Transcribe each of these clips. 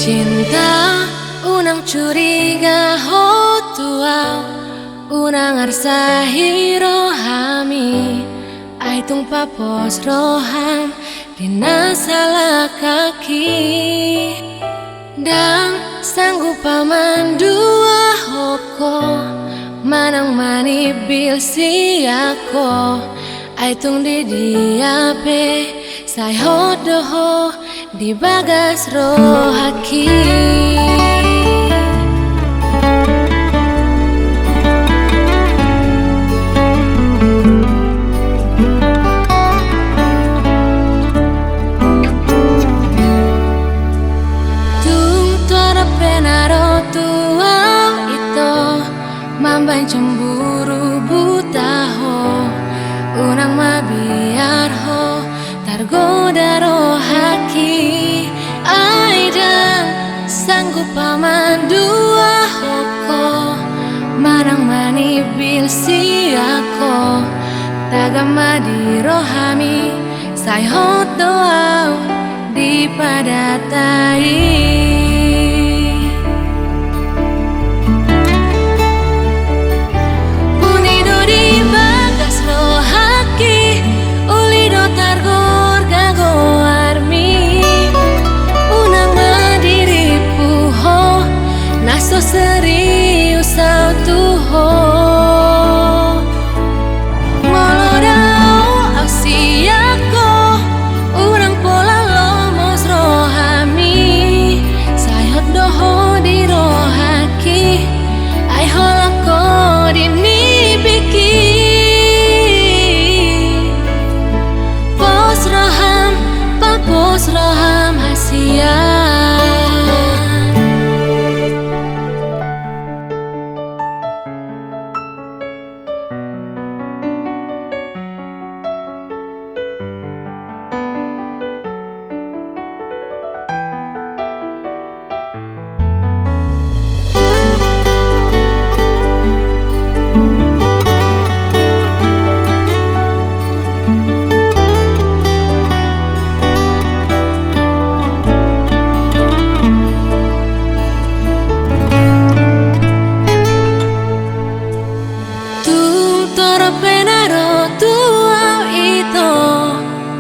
Cinta unang curiga ho tuau unang arsahi rohami aitung papos roham dina salah kaki dan sanggup paman dua hoko manang mani bil siako aitung di diape sai hodoho di bagas rohaki. Mamban cemburu buta ho unang mabiar ho targoda rohaki aidang sanggup paman dua hoko marang mani bil siako tagama di rohami sai hot doau di padatai. Serius tuho molodau ausiako urang pola lomos rohami sayot doho di rohaki ai holako di nibiki pos roham papos roham hasia.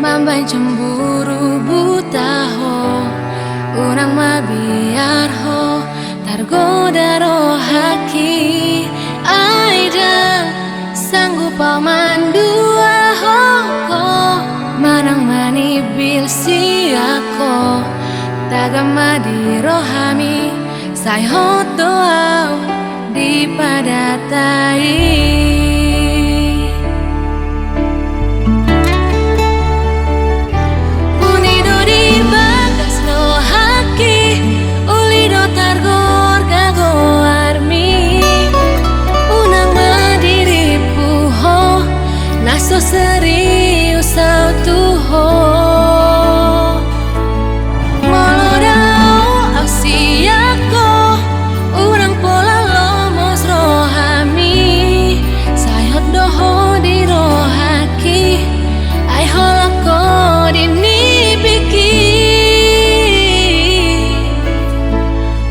Mamban cemburu buta ho unang mabiar ho targoda rohaki aidang sanggup paman dua hoko manang mani bil siako tagama di rohami sai hot doau di padatai. Serius tuho molodau ausiako urang pola lomos rohami sayot doho di rohaki ai holako di nibiki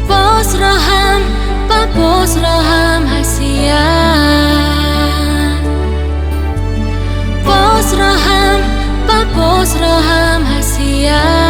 pos roham papos roham hasia. Pos roham hasia.